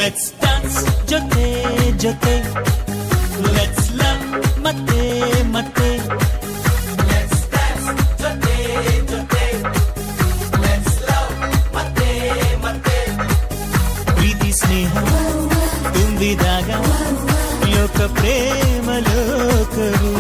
Let's dance ಜೊತೆ ಜೊತೆ. Let's love ಮತ್ತೆ ಮತ್ತೆ. Let's dance ಜೊತೆ ಜೊತೆ. Let's love ಮತ್ತೆ ಮತ್ತೆ. ಪ್ರೀತಿ ಸ್ನೇಹ ತುಂಬಿದಾಗ ಲೋಕ ಪ್ರೇಮ ಲೋಕವು.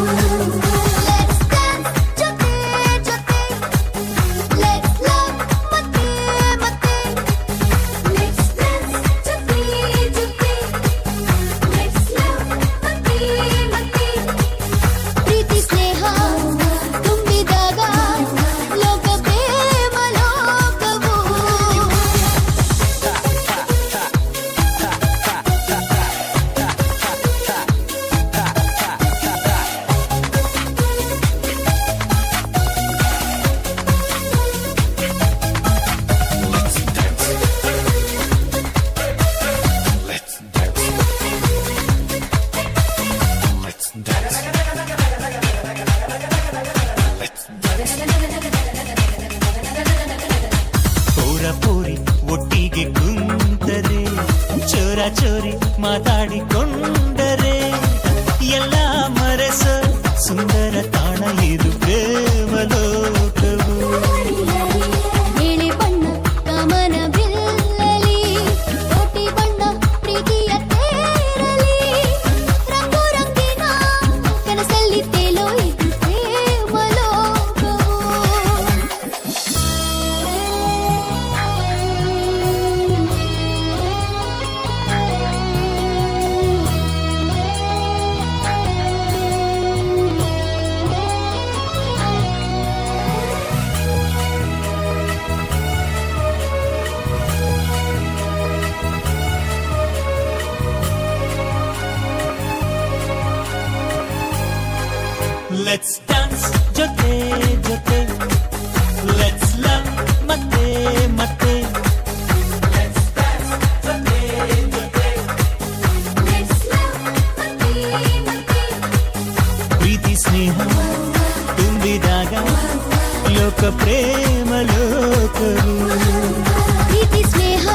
ಪೋರಿ ಒಟ್ಟಿಗೆ ಕುಂತರೆ ಚೋರ ಚೋರಿ ಮಾತಾಡಿಕೊಂಡರೆ ಎಲ್ಲ ಮರೆಸ ಸುಂದರ ತಾಣ ಇದು ಪ್ರೇಮ ಲೋಕವು. ನೀಲಿ ಬಣ್ಣ ಕಾಮನ ಬಿಲ್ಲಲಿ ಕೋಟಿ ಬಣ್ಣ ಪ್ರೀತಿಯ ತೇರಲಿ ರಂಗು ರಂಗಿನ ಕನಸಲ್ಲಿ ತೇಲೋ ಇದು ಪ್ರೇಮ ಲೋಕವು. Let's dance ಜೊತೆ ಜೊತೆ. Let's love ಮತ್ತೆ ಮತ್ತೆ. Let's dance ಜೊತೆ ಜೊತೆ. Let's love ಮತ್ತೆ ಮತ್ತೆ. ಪ್ರೀತಿ ಸ್ನೇಹ ತುಂಬಿದಾಗ ಲೋಕ ಪ್ರೇಮ ಲೋಕವು. ಪ್ರೀತಿ ಸ್ನೇಹ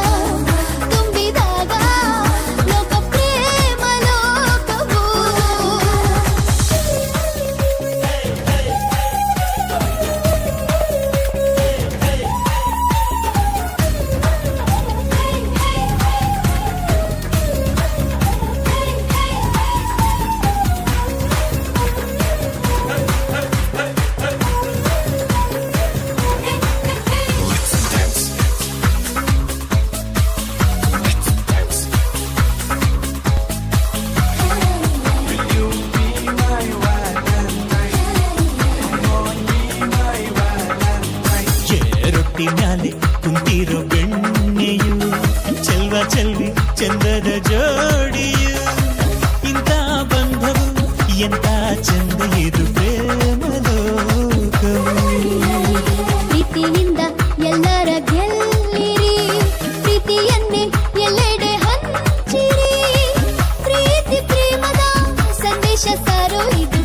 ತುಂಬಿದಾಗ ಲೋಕ ಪ್ರೇಮ ಲೋಕವು. ರೊಟ್ಟಿ ಮ್ಯಾಲೆ ಕುಂತಿರೋ ಬೆಣ್ಣೆಯು ಚೆಲ್ವ ಚೆಲ್ವಿ ಚಂದದ ಜೋಡಿಯು. ಇಂಥ ಬಂಧವು ಎಂತ ಚಂದ ಇದು ಪ್ರೇಮ ಲೋಕವು. ಪ್ರೀತಿಯಿಂದ ಎಲ್ಲರ ಗೆಲ್ಲಿರಿ ಪ್ರೀತಿಯನ್ನೇ ಎಲ್ಲೆಡೆ ಹಂಚಿರಿ ಪ್ರೀತಿ ಪ್ರೇಮದ ಸಂದೇಶ ಸಾರೋ ಇದು